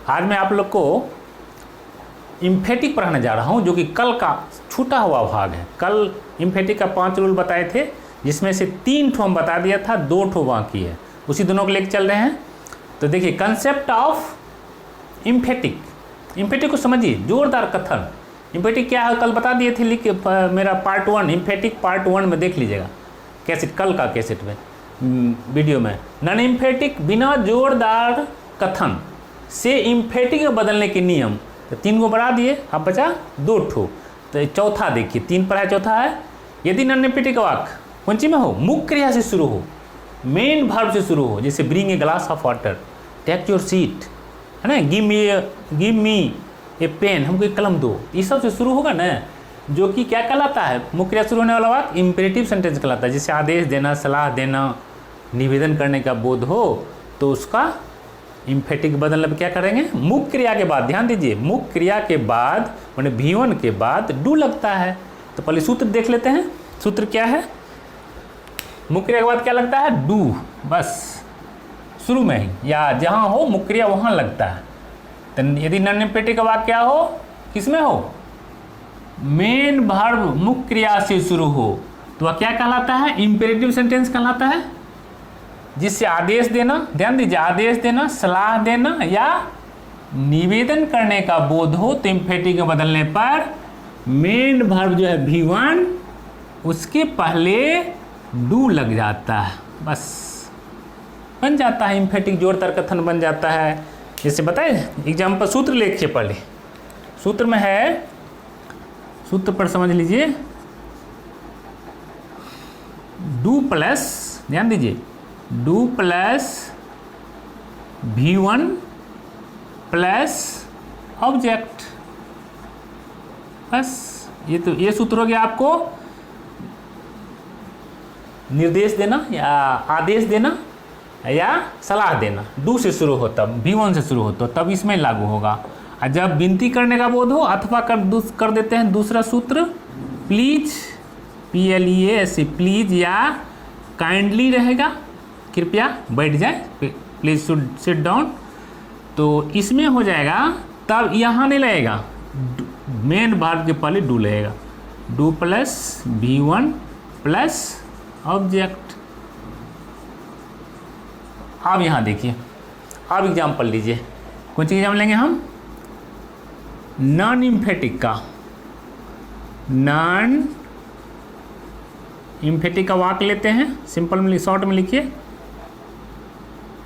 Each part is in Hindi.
आज मैं आप लोग को इम्फेटिक पढ़ाने जा रहा हूँ, जो कि कल का छूटा हुआ भाग है। कल इम्फेटिक का 5 रूल बताए थे, जिसमें से 3 ठो हम बता दिया था, 2 ठो बाकी है, उसी दोनों को लेकर चल रहे हैं। तो देखिए कंसेप्ट ऑफ इम्फेटिक, इम्फेटिक को समझिए, जोरदार कथन। इम्फेटिक क्या है कल बता दिए थे, लिख मेरा पार्ट 1 इम्फेटिक पार्ट 1 में देख लीजिएगा, कैसेट, कल का कैसेट में, वीडियो में। नॉन इम्फेटिक बिना जोरदार कथन से इम्फेटिक में बदलने के नियम, तो 3 को बढ़ा दिए, अब बचा 2 ठो। तो चौथा देखिए, 3 पर है, चौथा है यदि नॉन इम्फेटिक वाक्य कौन सी में हो, मुख्य क्रिया से शुरू हो, मेन वर्ब से शुरू हो, जैसे bring a glass of water, take your seat, है ना, गिव मी ए पेन, हमको एक कलम दो, ये सब से शुरू होगा ना, जो कि क्या कहलाता है, मुख्य क्रिया शुरू होने वाला वाक्य इम्पेरेटिव सेंटेंस कहलाता है। जैसे आदेश देना, सलाह देना, निवेदन करने का बोध हो, तो उसका इम्फेटिक बदलने पर क्या करेंगे, मुख्य क्रिया के बाद, ध्यान दीजिए, मुख्य क्रिया के बाद मैंने V1 के बाद डू लगता है। तो पहले सूत्र देख लेते हैं, सूत्र क्या है, मुख्य क्रिया के बाद क्या लगता है, डू, बस शुरू में ही या जहाँ हो मुख्य क्रिया वहाँ लगता है। तो यदि नॉन इम्पेरेटिव का वाक्य क्या हो, किसमें हो, मेन वर्ब मुख्य क्रिया से शुरू हो, तो वह क्या कहलाता है, इम्पेरेटिव सेंटेंस कहलाता है। जिससे आदेश देना, ध्यान दीजिए, आदेश देना, सलाह देना या निवेदन करने का बोध हो, तो इम्फेटिक में बदलने पर मेन वर्ब जो है V1, उसके पहले डू लग जाता है, बस बन जाता है इम्फेटिक, जोरदार कथन बन जाता है। जैसे बताए एग्जाम्पल, सूत्र लिखिए पहले, सूत्र में है, सूत्र पर समझ लीजिए, डू प्लस, ध्यान दीजिए, do plus V1 plus object, बस ये सूत्र हो गया आपको निर्देश देना या आदेश देना या सलाह देना, डू से शुरू हो तब, V1 से शुरू हो तो तब इसमें लागू होगा। और जब विनती करने का बोध हो, अथवा कर देते हैं दूसरा सूत्र, प्लीज, PLEAS, प्लीज या काइंडली रहेगा, कृपया बैठ जाए, प्लीज सिट डाउन, तो इसमें हो जाएगा, तब यहाँ नहीं लगेगा, मेन वर्ब के पहले डू लगेगा, do plus V1 plus object. अब यहाँ देखिए, अब एग्जाम्पल लीजिए, कौन सी एग्जाम्पल लेंगे हम, नॉन इम्फेटिक का, नॉन इम्फेटिक का वाक्य लेते हैं, सिंपल में, शॉर्ट में लिखिए,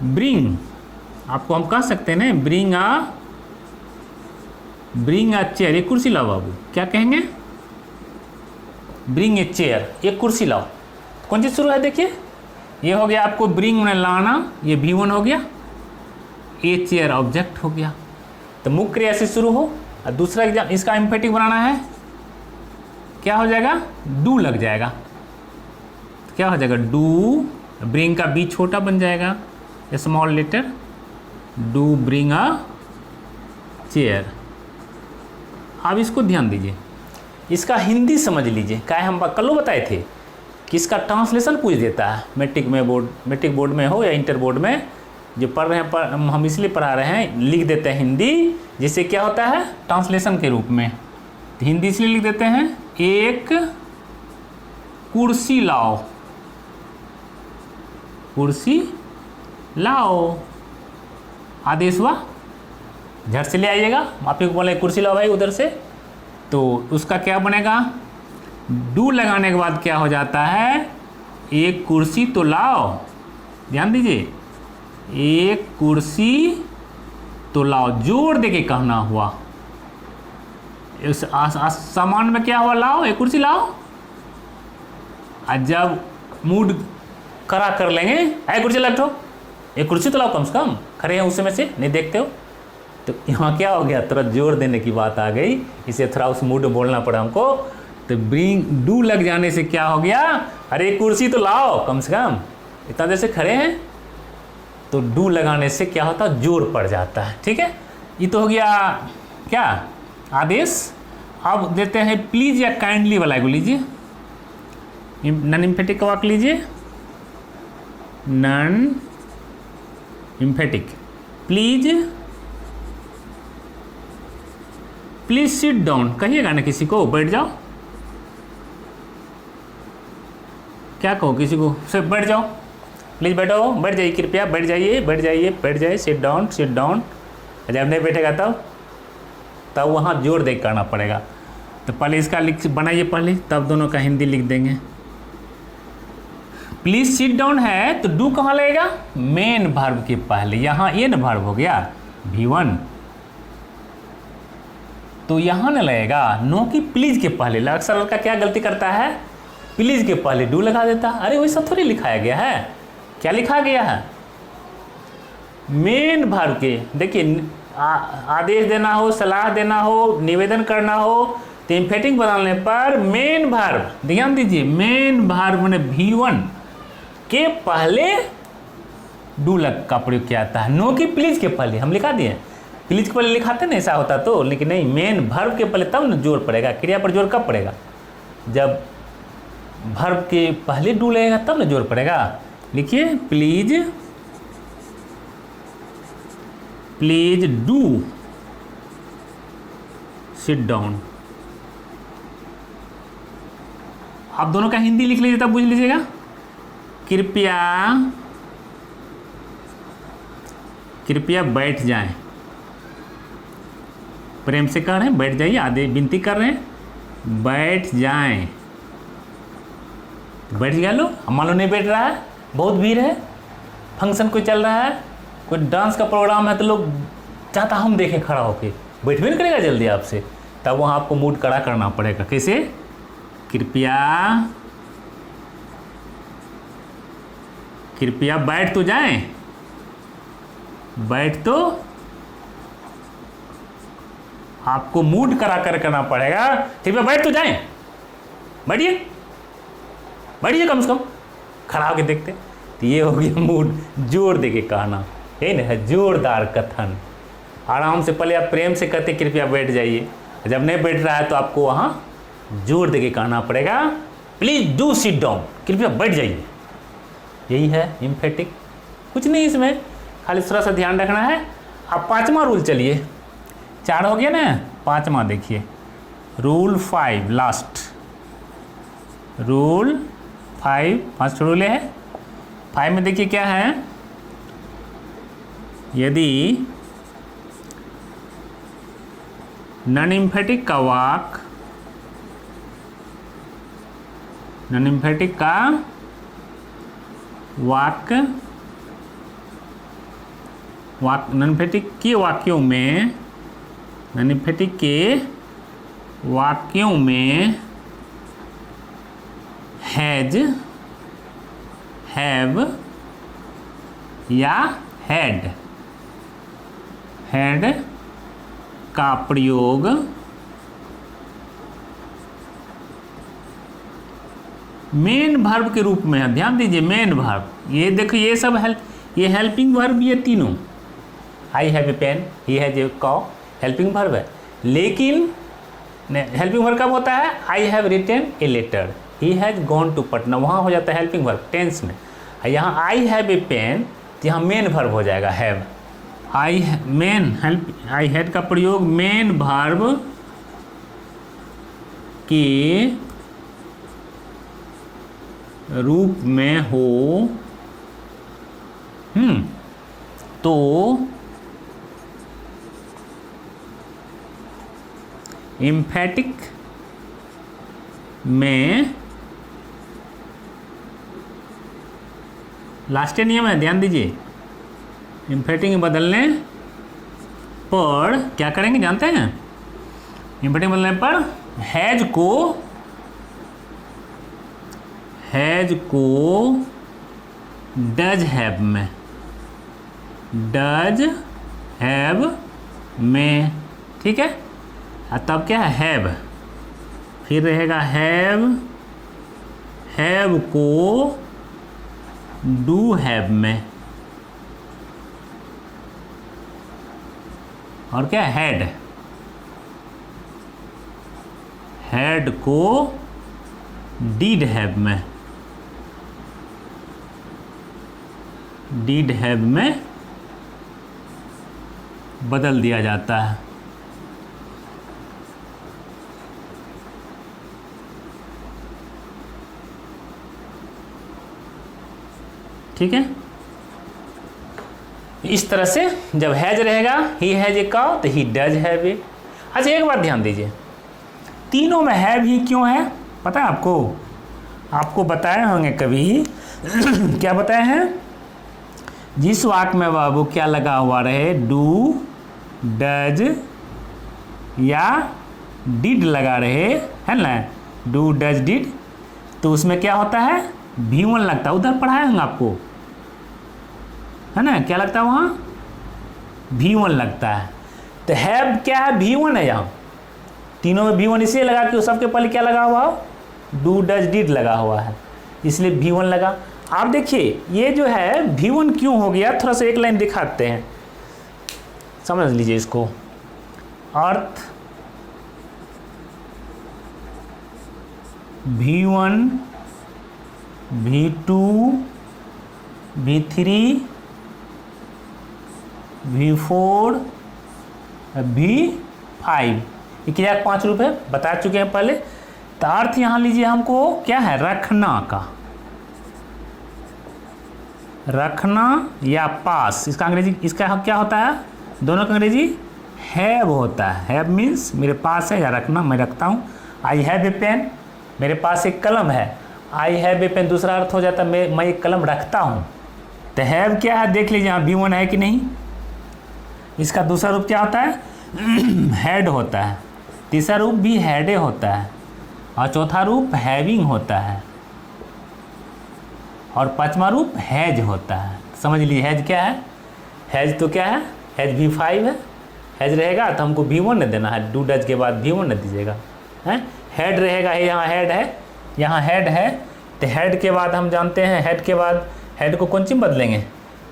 ब्रिंग, आपको हम कह सकते हैं ना, ब्रिंग अ चेयर, एक कुर्सी लाओ बाबू, क्या कहेंगे, ब्रिंग ए चेयर, एक कुर्सी लाओ, कौन चीज़ शुरू है, देखिए ये हो गया आपको ब्रिंग में लाना, ये V1 हो गया, ए चेयर ऑब्जेक्ट हो गया। तो मुख्य क्रिया से शुरू हो, और दूसरा इसका इम्फेटिक बनाना है, क्या हो जाएगा, डू लग जाएगा, तो क्या हो जाएगा, डू, ब्रिंग का बी छोटा बन जाएगा, small letter, do bring a chair. अब इसको ध्यान दीजिए, इसका हिंदी समझ लीजिए, क्या हम कल बताए थे कि इसका ट्रांसलेशन पूछ देता है, मैट्रिक बोर्ड में हो या इंटर बोर्ड में, जो पढ़ रहे हैं हम इसलिए पढ़ा रहे हैं, लिख देते हैं हिंदी, जिससे क्या होता है, ट्रांसलेशन के रूप में, तो हिंदी इसलिए लिख देते हैं, एक कुर्सी लाओ, कुर्सी लाओ, आदेश हुआ, झट से ले आइएगा, आप ही को बोले कुर्सी लाओ भाई उधर से, तो उसका क्या बनेगा, डू लगाने के बाद क्या हो जाता है, एक कुर्सी तो लाओ, ध्यान दीजिए, एक कुर्सी तो लाओ, जोर देके कहना हुआ, इस सामान में क्या हुआ, लाओ, एक कुर्सी लाओ। और जब मूड करा कर लेंगे, है कुर्सी बैठो, एक कुर्सी तो लाओ, कम से कम खड़े हैं उसमें से, नहीं देखते हो, तो यहाँ क्या हो गया, थोड़ा जोर देने की बात आ गई, इसे थोड़ा उस मूड में बोलना पड़ा हमको, तो ब्रिंग, डू लग जाने से क्या हो गया, अरे कुर्सी तो लाओ कम से कम, इतना देर से खड़े हैं, तो डू लगाने से क्या होता है, जोर पड़ जाता है, ठीक है। ये तो हो गया क्या, आदेश। अब देते हैं प्लीज या काइंडली वाला को लीजिए, नॉन इम्फेटिक का वाक्य लीजिए, non emphatic, please please sit down कहिएगा ना किसी को, बैठ जाओ, क्या कहो किसी को, सिर्फ बैठ जाओ, प्लीज़ बैठो, बैठ जाइए, कृपया बैठ जाइए, बैठ जाइए, बैठ जाइए, सिट डाउन, सिट डाउन। जब नहीं बैठेगा तब वहाँ जोर दे करना पड़ेगा। तो पहले इसका लिख बनाइए पहले, तब दोनों का हिंदी लिख देंगे। प्लीज सिट डाउन है तो डू कहाँ लगेगा, मेन वर्ब के पहले, यहाँ ये न वर्ब हो गया V1, तो यहाँ न लगेगा, नो की प्लीज के पहले। अक्सर लड़का क्या गलती करता है, प्लीज के पहले डू लगा देता। अरे वैसा थोड़ी लिखाया गया है, क्या लिखा गया है, मेन वर्ब के। देखिए आदेश देना हो, सलाह देना हो, निवेदन करना हो तो एम्फेटिक बदलने पर मेन वर्ब, ध्यान दीजिए, मेन वर्ब ने V1 के पहले डू लग का प्रयोग किया जाता है, नो की प्लीज के पहले। हम लिखा दिए, प्लीज के पहले लिखाते ना, ऐसा होता तो, लेकिन नहीं, मेन वर्ब के पहले, तब न जोर पड़ेगा। क्रिया पर जोर कब पड़ेगा, जब वर्ब के पहले डू लगेगा तब न जोर पड़ेगा। लिखिए please, please do sit down. आप दोनों का हिंदी लिख लीजिए, तब बुझ लीजिएगा। कृपया, कृपया बैठ जाएं, प्रेम से कह रहे हैं बैठ जाइए, आदि विनती कर रहे हैं बैठ जाएं, बैठ गया लो। मान लो नहीं बैठ रहा है, बहुत भीड़ है, फंक्शन कोई चल रहा है, कोई डांस का प्रोग्राम है, तो लोग चाहता हम देखें खड़ा होके, बैठ भी नहीं करेगा जल्दी आपसे, तब वहाँ आपको मूड कड़ा करना पड़ेगा। कैसे, कृपया, कृपया बैठ तो जाएं, बैठ तो, आपको मूड करा कर करना पड़ेगा, कृपया बैठ तो जाएं, बैठिए, बैठिए कम से कम, खड़ा होकर देखते। तो ये हो गया मूड, जोर दे के कहना, यही ना है जोरदार कथन। आराम से पहले आप प्रेम से कहते कृपया बैठ जाइए, जब नहीं बैठ रहा है तो आपको वहाँ जोर दे के कहना पड़ेगा प्लीज डू सिट डाउन, कृपया बैठ जाइए। यही है एम्फेटिक, कुछ नहीं इसमें, खाली थोड़ा सा ध्यान रखना है। अब पांचवा रूल, चलिए 4 हो गया ना, पांचवा देखिए, rule 5 last, rule 5 first rule है। 5 में देखिए क्या है, यदि नॉन एम्फेटिक का वाक, नॉन एम्फेटिक का वाक्य, नॉन एम्फेटिक के वाक्यों में, नॉन एम्फेटिक के वाक्यों में हैज, हैव या हैड, हैड का प्रयोग मेन वर्ब के रूप में है। ध्यान दीजिए, मेन वर्ब, ये देखो ये सब ये हेल्पिंग वर्ब, ये तीनों, I have a pen, he has a cow, helping verb है। लेकिन हेल्पिंग वर्ब कब होता है, I have written a letter, he has gone to Patna, वहाँ हो जाता है हेल्पिंग वर्ब टेंस में। यहाँ आई हैव ए पेन, यहाँ मेन वर्ब हो जाएगा हैव। आई हैड का प्रयोग मेन वर्ब के रूप में हो तो एम्फेटिक में, लास्ट नियम है, ध्यान दीजिए, एम्फेटिक में बदलने पर क्या करेंगे जानते हैं, एम्फेटिक में बदलने पर हैज को डज हैव में, डज हैव में, ठीक है। और तब क्या है, हैव, फिर रहेगा हैव को डू हैव में, और क्या हैड, हैड को डीड हैव में, डीड हैव में बदल दिया जाता है। ठीक है। इस तरह से जब हैज रहेगा, ही हैज ए काउ, तो ही डज हैव ए। अच्छा एक बात ध्यान दीजिए, तीनों में हैव ही क्यों है पता है आपको? आपको बताए होंगे कभी क्या बताए हैं? जिस वाक्य में बाबू क्या लगा हुआ रहे, डू, डज या डिड लगा रहे, है ना, डू डज डिड, तो उसमें क्या होता है? V1 लगता है। उधर पढ़ाए होंगे आपको, है ना, क्या लगता है वहाँ? V1 लगता है। तो हैव क्या है? V1 है यहाँ। तीनों में V1 इसलिए लगा कि सबके पहले क्या लगा हुआ हो? डू डज डिड लगा हुआ है, इसलिए V1 लगा। आप देखिए ये जो है V1 क्यों हो गया, थोड़ा सा एक लाइन दिखाते हैं, समझ लीजिए इसको। अर्थ V1, V2, V3, V4, V5, ये क्या 5 रूप है, बता चुके हैं पहले। तो अर्थ यहाँ लीजिए हमको क्या है? रखना का, रखना या पास। इसका अंग्रेजी, इसका क्या होता है? दोनों का अंग्रेजी हैव होता है। हैव मीन्स मेरे पास है, या रखना, मैं रखता हूँ। आई हैव ए पेन, मेरे पास एक कलम है। आई हैव ए पेन दूसरा अर्थ हो जाता है मैं एक कलम रखता हूँ। तो हैव क्या है देख लीजिए यहाँ V1 है कि नहीं। इसका दूसरा रूप क्या होता है? हैड होता है। तीसरा रूप भी हैडे होता है, और चौथा रूप हैविंग होता है, और पांचवा रूप हैज होता है। समझ लीजिए हैज क्या है? हैज तो क्या है? हैज V5 है। हैज रहेगा तो हमको V1 ने देना है, डू डज के बाद V1 ने दीजिएगा, हैं। हैड रहेगा, यहाँ हैड है, यहाँ हैड है, तो हैड के बाद हम जानते हैं, हैड के बाद हैड को कौन सी बदलेंगे?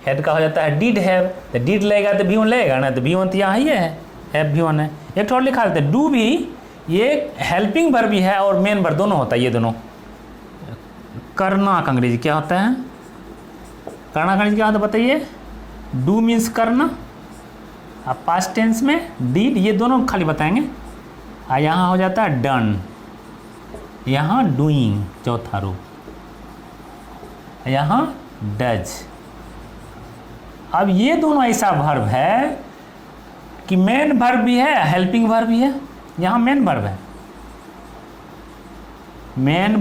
हैड का हो जाता है डिड हैव, तो डिड लगेगा तो V1 लगेगा ना, तो V1 तो यहाँ ही है, हैव V1 है। एक और लिखा देते हैं, डू भी ये हेल्पिंग वर्ब भी है और मेन वर्ब दोनों होता है, ये दोनों। करना का अंग्रेजी क्या होता है? करना का अंग्रेजी क्या होता है बताइए? डू मीन्स करना, अब पास्ट टेंस में डीड, ये दोनों खाली बताएंगे। और यहाँ हो जाता है डन, यहाँ डूइंग चौथा रूप, यहाँ डज। अब ये दोनों ऐसा वर्ब है कि मेन वर्ब भी है, हेल्पिंग वर्ब भी है। यहाँ मेन वर्ब है, मेन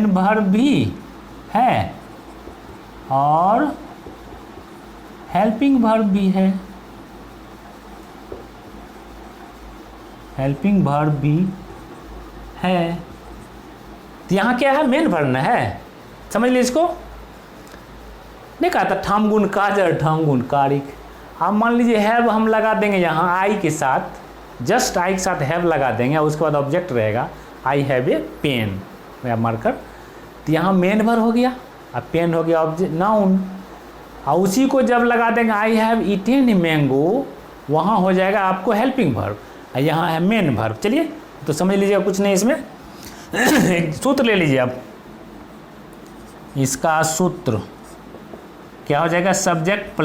वर्ब भी है और हेल्पिंग वर्ब भी है, हेल्पिंग वर्ब भी है। तो यहाँ क्या है? मेन वर्ब है, समझ लीजिए इसको। नहीं कहा था ठामगुण काजर ठामगुण कारिक। आप मान लीजिए हैव हम लगा देंगे यहाँ आई के साथ, जस्ट आई के साथ हैव लगा देंगे, और उसके बाद ऑब्जेक्ट रहेगा आई हैव ए पेन या मार्कर। तो यहाँ मेन वर्ब हो गया, अब पेन हो गया ऑब्जेक्ट नाउन, और उसी को जब लगा देंगे I have eaten a mango, वहाँ हो जाएगा आपको हेल्पिंग वर्ब, और यहाँ है मेन वर्ब। चलिए तो समझ लीजिए, कुछ नहीं इसमें एक सूत्र ले लीजिए आप। इसका सूत्र क्या हो जाएगा? सब्जेक्ट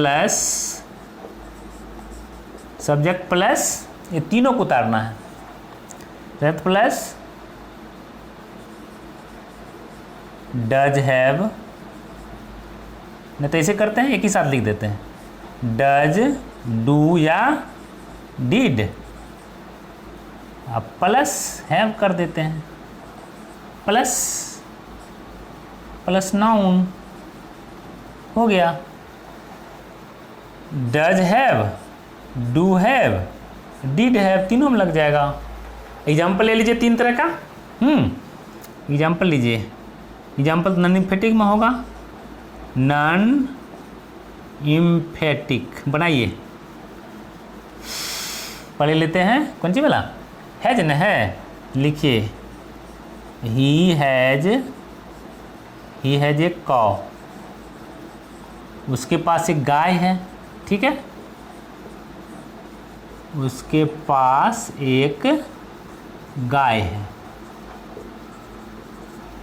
प्लस ये तीनों को उतारना है, सब्जेक्ट प्लस डज हैव, नहीं तो ऐसे करते हैं, एक ही साथ लिख देते हैं, डज डू या डिड, अब प्लस हैव कर देते हैं, प्लस नाउन हो गया। Does have, do have, did have, तीनों में लग जाएगा। एग्जाम्पल ले लीजिए 3 तरह का। एग्जाम्पल लीजिए, एग्जाम्पल नॉन इम्फेटिक में होगा, नॉन इम्फेटिक बनाइए। पढ़ लेते हैं, कौन सी वाला? हैज न है, लिखिए ही हैज ए कॉ, उसके पास एक गाय है, ठीक है, उसके पास एक गाय है,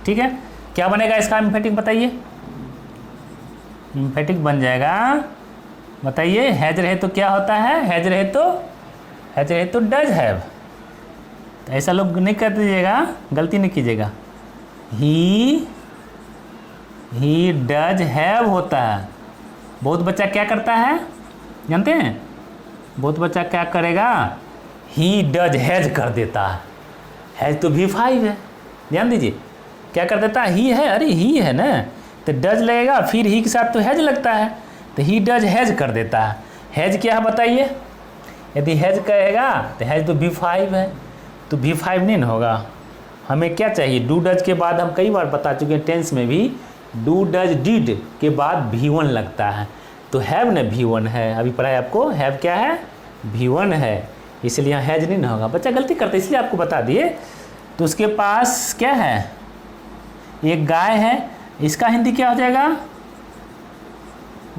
ठीक है। क्या बनेगा इसका इम्फेटिक बताइए? इम्फेटिक बन जाएगा, बताइए। हैज रहे तो क्या होता है? हैज रहे तो डज हैव। तो ऐसा लोग नहीं कर दीजिएगा, गलती नहीं कीजिएगा। ही डज हैव होता है। बहुत बच्चा क्या करता है जानते हैं? बहुत बच्चा क्या करेगा? ही डज हैज कर देता है। हैज तो V5 है, ध्यान दीजिए। क्या कर देता है? ही है, अरे ही है ना, तो डज लगेगा, फिर ही के साथ तो हैज लगता है, तो ही डज हैज कर देता है। हैज क्या है बताइए? यदि हैज कहेगा तो हैज तो V5 है, तो V5 नहीं ना होगा। हमें क्या चाहिए? डू डज के बाद हम कई बार बता चुके हैं टेंस में भी, डू डज डिड के बाद V1 लगता है, तो हैव न V1 है। अभी पढ़ा है आपको, हैव क्या है? V1 है, इसलिए यहाँ हैज नहीं ना होगा। बच्चा गलती करते इसलिए आपको बता दिए। तो उसके पास क्या है? एक गाय है, इसका हिंदी क्या हो जाएगा?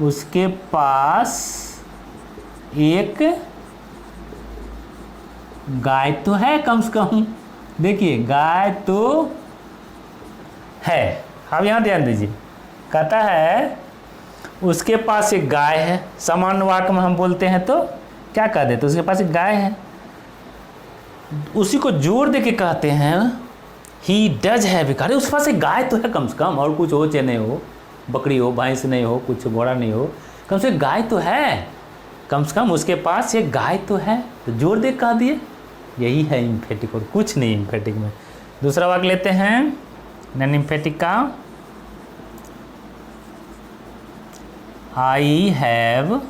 उसके पास एक गाय तो है कम से कम। देखिए गाय तो है। अब यहाँ ध्यान दीजिए, कहता है उसके पास एक गाय है। सामान्य वाक्य में हम बोलते हैं तो क्या कह देते? उसके पास एक गाय है, उसी को जोड़ दे के कहते हैं ही डज हैव। अरे उसके पास एक गाय तो है कम से कम, और कुछ हो चाहे नहीं हो, बकरी हो, भैंस नहीं हो, कुछ घोड़ा नहीं हो, कम से गाय तो है, कम से कम उसके पास एक गाय तो है, तो जोड़ दे कह दिए। यही है इम्फेटिक और कुछ नहीं इम्फेटिक में। दूसरा वाक्य लेते हैं नॉन इम्फेटिक का। I have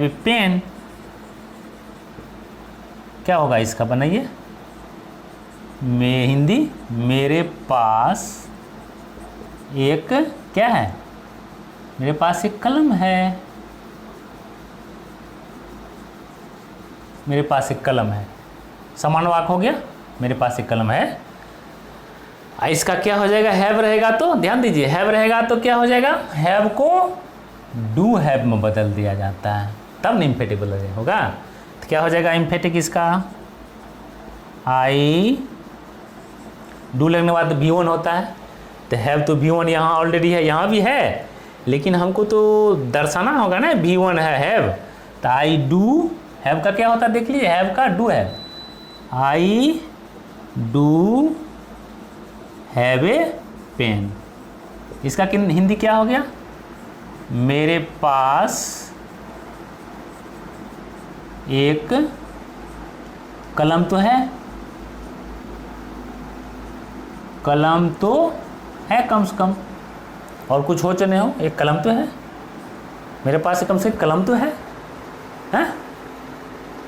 a pen. क्या होगा इसका? बनाइए। मैं हिंदी, मेरे पास एक क्या है? मेरे पास एक कलम है। मेरे पास एक कलम है, समान वाक्य हो गया, मेरे पास एक कलम है। इसका क्या हो जाएगा? हैव रहेगा तो ध्यान दीजिए, हैव रहेगा तो क्या हो जाएगा? हैव को डू हैव में बदल दिया जाता है, तब नहीं इम्फेटिक होगा। तो क्या हो जाएगा इम्फेटिक इसका? आई डू लगने के बाद V1 होता है, तो हैव तो V1 यहाँ ऑलरेडी है, यहाँ भी है, लेकिन हमको तो दर्शाना होगा ना V1 है हैव। तो आई डू हैव का क्या होता है देख लीजिए, हैव का do have. I do have a pen. इसका हिंदी क्या हो गया? मेरे पास एक कलम तो है। कलम तो है कम से कम, और कुछ हो चाहे नहीं हो, एक कलम तो है। मेरे पास कम से कम कलम तो है।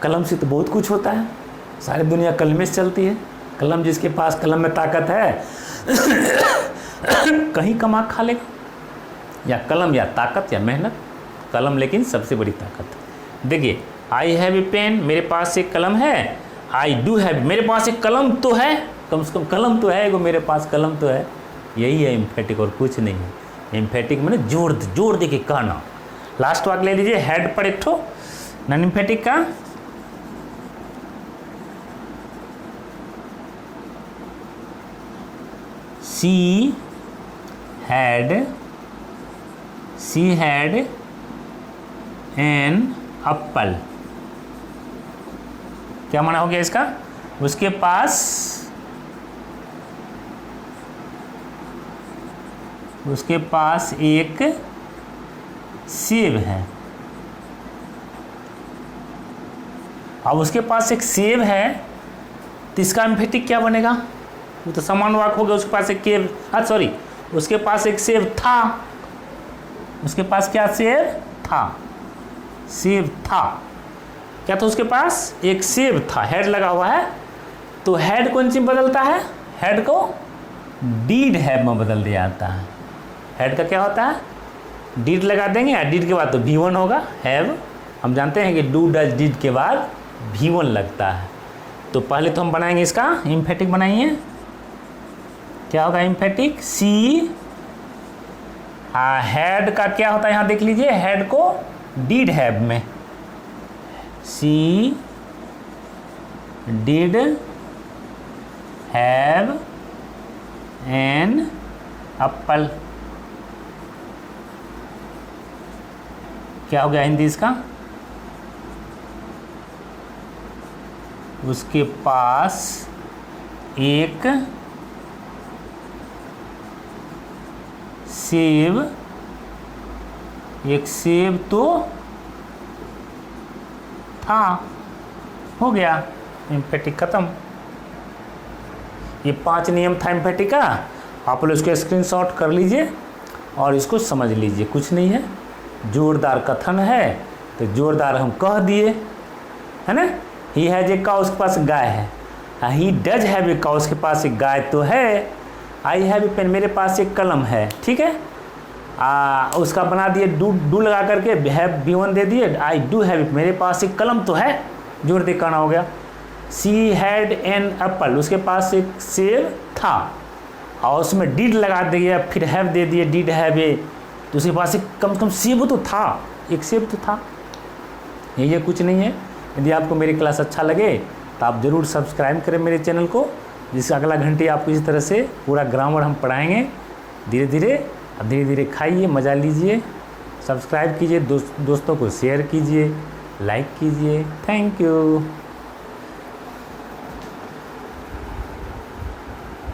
कलम से तो बहुत कुछ होता है, सारी दुनिया कलम से चलती है। कलम जिसके पास कलम में ताकत है कहीं कमा खा लेगा, या कलम या ताकत या मेहनत। कलम लेकिन सबसे बड़ी ताकत है। देखिए आई हैव ए पेन, मेरे पास एक कलम है। आई डू हैव, मेरे पास एक कलम तो है, कम से कम कलम तो है, मेरे पास कलम तो है। यही है इम्फेटिक और कुछ नहीं है। इम्फेटिक मैंने जोड़ दे के कहना। लास्ट वाक्य ले लीजिए, हेड पर एक ठो नॉन इम्फेटिक का। She had an apple. क्या माना हो गया इसका? उसके पास एक सेब है। अब उसके पास एक सेब है, तो इसका इम्फेटिक क्या बनेगा? वो तो समान वाक्य हो गया। उसके पास एक उसके पास एक सेब था। उसके पास क्या सेब था? सेब था। क्या था उसके पास? एक सेब था। हेड लगा हुआ है, तो हेड कौन सी बदलता है? हेड को डीड हैव में बदल दिया जाता है। हेड का क्या होता है? डीड लगा देंगे, डीड के बाद तो V1 होगा। हैव हम जानते हैं कि डू डज डीड के बाद V1 लगता है। तो पहले तो हम बनाएंगे इसका इम्फेटिक बनाइए। क्या होगा इम्फेटिक? सी हेड का क्या होता है यहाँ देख लीजिए, हेड को डीड हैव में। सी डिड हैव एन एप्पल। क्या हो गया हिंदी इसका? उसके पास एक सेब तो था, हो गया, एम्फेटिक खत्म। ये 5 नियम था एम्फेटिक का, आप लोग इसको स्क्रीनशॉट कर लीजिए और इसको समझ लीजिए, कुछ नहीं है, जोरदार कथन है तो जोरदार हम कह दिए, है ना। ही हैज ए काउ, उसके पास गाय है। He does have a cow, उसके पास एक गाय तो है। आई हैव ए पेन, मेरे पास एक कलम है, ठीक है। उसका बना दिए डू लगा करके, हैव B1 दे दिए, आई डू हैव, मेरे पास एक कलम तो है, जोर दे कहना हो गया। शी हैड एन एप्पल, उसके पास एक सेब था, और उसमें डिड लगा दिया, फिर हैव दे दिए, डिड हैव ए, तो उसके पास एक कम से कम सेब तो था, एक सेब तो था। ये कुछ नहीं है। यदि आपको मेरी क्लास अच्छा लगे तो आप ज़रूर सब्सक्राइब करें मेरे चैनल को, जिससे अगला घंटे आपको इस तरह से पूरा ग्रामर हम पढ़ाएंगे धीरे धीरे। अब धीरे धीरे खाइए, मज़ा लीजिए, सब्सक्राइब कीजिए, दोस्तों को शेयर कीजिए, लाइक कीजिए। Thank you.